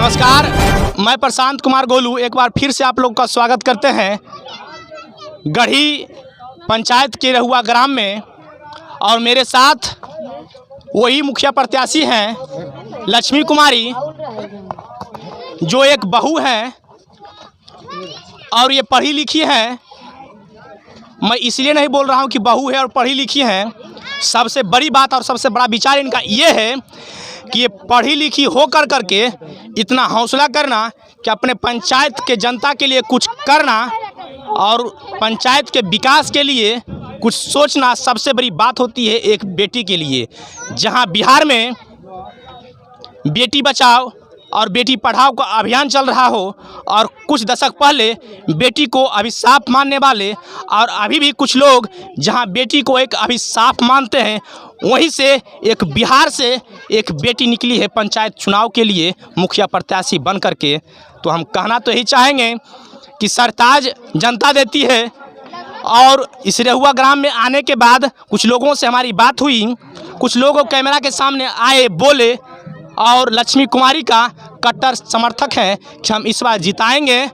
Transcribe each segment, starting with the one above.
नमस्कार, मैं प्रशांत कुमार गोलू एक बार फिर से आप लोग का स्वागत करते हैं गढ़ी पंचायत के रहुआ ग्राम में। और मेरे साथ वही मुखिया प्रत्याशी हैं लक्ष्मी कुमारी, जो एक बहू हैं और ये पढ़ी लिखी हैं। मैं इसलिए नहीं बोल रहा हूँ कि बहू है और पढ़ी लिखी हैं। सबसे बड़ी बात और सबसे बड़ा विचार इनका ये है कि ये पढ़ी लिखी हो करके इतना हौसला करना कि अपने पंचायत के जनता के लिए कुछ करना और पंचायत के विकास के लिए कुछ सोचना सबसे बड़ी बात होती है एक बेटी के लिए। जहां बिहार में बेटी बचाओ और बेटी पढ़ाओ का अभियान चल रहा हो और कुछ दशक पहले बेटी को अभिशाप मानने वाले और अभी भी कुछ लोग जहां बेटी को एक अभिशाप मानते हैं, वहीं से एक बिहार से एक बेटी निकली है पंचायत चुनाव के लिए मुखिया प्रत्याशी बन करके। तो हम कहना तो यही चाहेंगे कि सरताज जनता देती है। और इस रहुआ ग्राम में आने के बाद कुछ लोगों से हमारी बात हुई, कुछ लोग कैमरा के सामने आए, बोले और लक्ष्मी कुमारी का कट्टर समर्थक हैं कि हम इस बार जिताएंगे,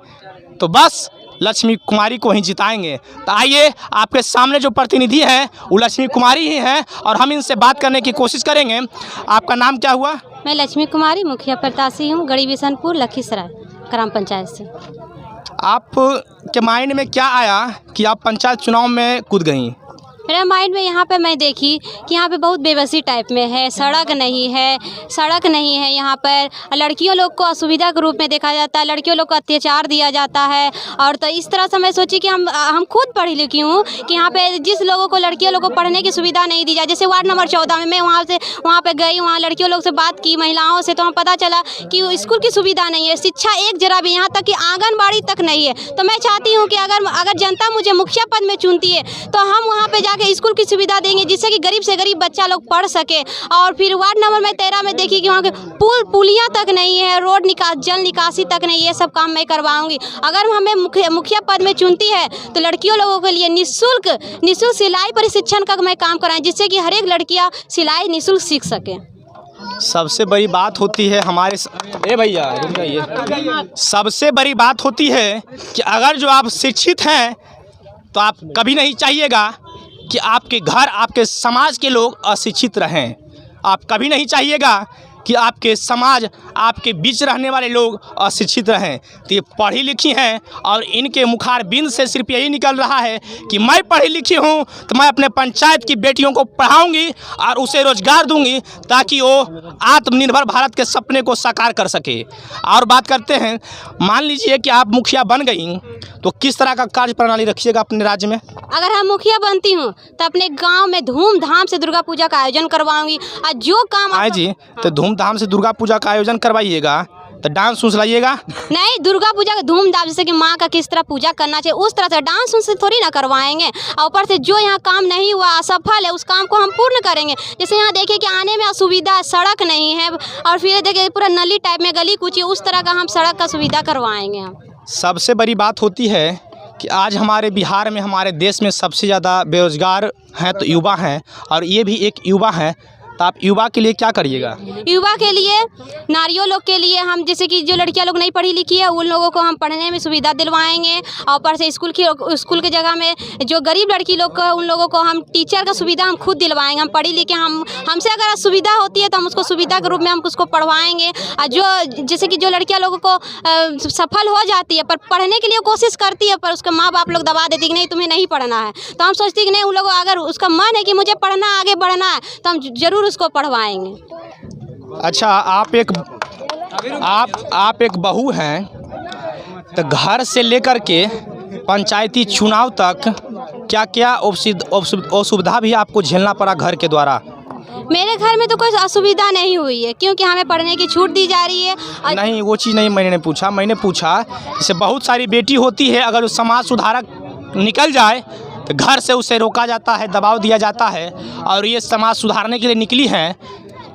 तो बस लक्ष्मी कुमारी को ही जिताएंगे। तो आइए, आपके सामने जो प्रतिनिधि हैं वो लक्ष्मी कुमारी ही हैं और हम इनसे बात करने की कोशिश करेंगे। आपका नाम क्या हुआ? मैं लक्ष्मी कुमारी मुखिया प्रत्याशी हूँ, गढ़ी बिशनपुर लखीसराय ग्राम पंचायत से। आप के माइंड में क्या आया कि आप पंचायत चुनाव में कूद गई? मेरा माइंड में यहाँ पे मैं देखी कि यहाँ पे बहुत बेबसी टाइप में है, सड़क नहीं है यहाँ पर। लड़कियों लोग को असुविधा के रूप में देखा जाता है, लड़कियों लोग को अत्याचार दिया जाता है। और तो इस तरह से मैं सोची कि हम खुद पढ़ी लिखी हूँ कि यहाँ पे जिस लोगों को लड़कियों लोग को पढ़ने की सुविधा नहीं दी जाए। जैसे वार्ड नंबर 14 में मैं वहाँ पे गई, वहाँ लड़कियों लोग से बात की, महिलाओं से, तो वहाँ पता चला कि स्कूल की सुविधा नहीं है, शिक्षा एक जरा भी, यहाँ तक कि आंगनबाड़ी तक नहीं है। तो मैं चाहती हूँ कि अगर जनता मुझे मुखिया पद में चुनती है तो हम वहाँ पे जाके स्कूल की सुविधा देंगे, जिससे कि गरीब से गरीब बच्चा लोग पढ़ सके। और फिर वार्ड नंबर मैं 13 में देखी कि वहाँ के पुलिया तक नहीं है, रोड जल निकासी तक नहीं, ये सब काम मैं करवाऊंगी। अगर हमें मुखिया पद में चुनती है तो लड़कियों लोगों के लिए निःशुल्क सिलाई प्रशिक्षण का मैं काम कराएं, जिससे कि हर एक लड़कियाँ सिलाई निःशुल्क सीख सकें। सबसे बड़ी बात होती है सबसे बड़ी बात होती है कि अगर जो आप शिक्षित हैं तो आप कभी नहीं चाहिएगा कि आपके घर, आपके समाज के लोग अशिक्षित रहें। आप कभी नहीं चाहिएगा कि आपके समाज, आपके बीच रहने वाले लोग अशिक्षित रहें। तो ये पढ़ी लिखी हैं और इनके मुखारबिंद से सिर्फ यही निकल रहा है कि मैं पढ़ी लिखी हूँ तो मैं अपने पंचायत की बेटियों को पढ़ाऊँगी और उसे रोजगार दूँगी ताकि वो आत्मनिर्भर भारत के सपने को साकार कर सके। और बात करते हैं, मान लीजिए कि आप मुखिया बन गई तो किस तरह का कार्य प्रणाली रखिएगा अपने राज्य में? अगर हम मुखिया बनती हूँ तो अपने गांव में धूमधाम से दुर्गा पूजा का आयोजन करवाऊंगी। और जो काम जी, तो धूमधाम से दुर्गा पूजा का आयोजन करवाइएगा, तो डांस उस लाइएगा? नहीं, दुर्गा पूजा का धूमधाम, जैसे कि माँ का किस तरह पूजा करना चाहिए उस तरह से डांस उनसे थोड़ी ना करवाएंगे। और ऊपर से जो यहाँ काम नहीं हुआ, असफल है, उस काम को हम पूर्ण करेंगे। जैसे यहाँ देखिए कि आने में असुविधा है, सड़क नहीं है, और फिर देखिए पूरा नली टाइप में गली कूची, उस तरह का हम सड़क का सुविधा करवाएंगे हम। सबसे बड़ी बात होती है कि आज हमारे बिहार में, हमारे देश में सबसे ज़्यादा बेरोजगार हैं तो युवा हैं, और ये भी एक युवा है। तो आप युवा के लिए क्या करिएगा? युवा के लिए, नारियों लोग के लिए हम, जैसे कि जो लड़कियां लोग नहीं पढ़ी लिखी है उन लोगों को हम पढ़ने में सुविधा दिलवाएंगे। और ऊपर से स्कूल की जगह में जो गरीब लड़की लोग को, उन लोगों को हम टीचर का सुविधा हम खुद दिलवाएंगे। हम पढ़ी लिखे, हमसे अगर सुविधा होती है तो हम उसको सुविधा के रूप में हम उसको पढ़वाएंगे। और जैसे कि जो लड़कियाँ लोगों को सफल हो जाती है पर पढ़ने के लिए कोशिश करती है, पर उसका माँ बाप लोग दबा देती कि नहीं तुम्हें नहीं पढ़ना है, तो हम सोचते कि नहीं, उन लोगों अगर उसका मन है कि मुझे पढ़ना, आगे बढ़ना है, तो हम जरूर उसको पढ़वाएंगे। अच्छा, आप एक बहू हैं, तो घर से लेकर के पंचायती चुनाव तक क्या क्या असुविधा भी आपको झेलना पड़ा घर के द्वारा? मेरे घर में तो कोई असुविधा नहीं हुई है, क्योंकि हमें पढ़ने की छूट दी जा रही है। नहीं, वो चीज़ नहीं मैंने पूछा जैसे बहुत सारी बेटी होती है, अगर उस समाज सुधारक निकल जाए तो घर से उसे रोका जाता है, दबाव दिया जाता है, और ये समाज सुधारने के लिए निकली हैं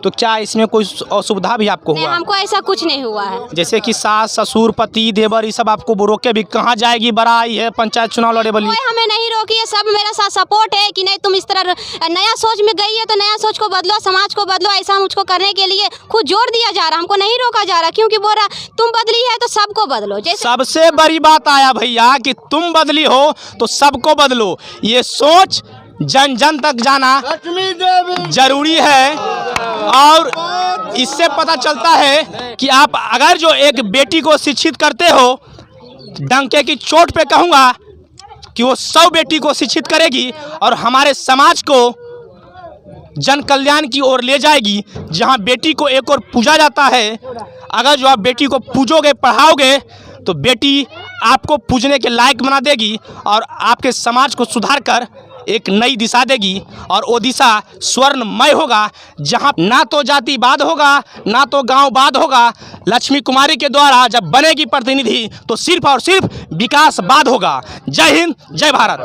तो क्या इसमें कोई असुविधा भी आपको नहीं, हुआ? हमको ऐसा कुछ नहीं हुआ है। जैसे कि सास ससुर पति देवर ये सब आपको रोके भी कहाँ जाएगी, बड़ा आई है पंचायत चुनाव लड़े वाली? कोई हमें नहीं रोकी है, सब मेरा साथ सपोर्ट है कि नहीं तुम इस तरह नया सोच में गई है तो नया सोच को बदलो, समाज को बदलो, ऐसा मुझको करने के लिए खुद जोर दिया जा रहा, हमको नहीं रोका जा रहा, क्योंकि बोल रहा तुम बदली है तो सबको बदलो। जैसे सबसे बड़ी बात आया भैया कि तुम बदली हो तो सबको बदलो, ये सोच जन जन तक जाना जरूरी है। और इससे पता चलता है कि आप अगर जो एक बेटी को शिक्षित करते हो, डंके की चोट पे कहूँगा कि वो 100 बेटी को शिक्षित करेगी और हमारे समाज को जन कल्याण की ओर ले जाएगी, जहाँ बेटी को एक और पूजा जाता है। अगर जो आप बेटी को पूजोगे पढ़ाओगे तो बेटी आपको पूजने के लायक बना देगी और आपके समाज को सुधार कर एक नई दिशा देगी, और वो दिशा स्वर्णमय होगा, जहाँ ना तो जातिवाद होगा ना तो गांववाद होगा। लक्ष्मी कुमारी के द्वारा जब बनेगी प्रतिनिधि तो सिर्फ और सिर्फ विकासवाद होगा। जय हिंद, जय भारत।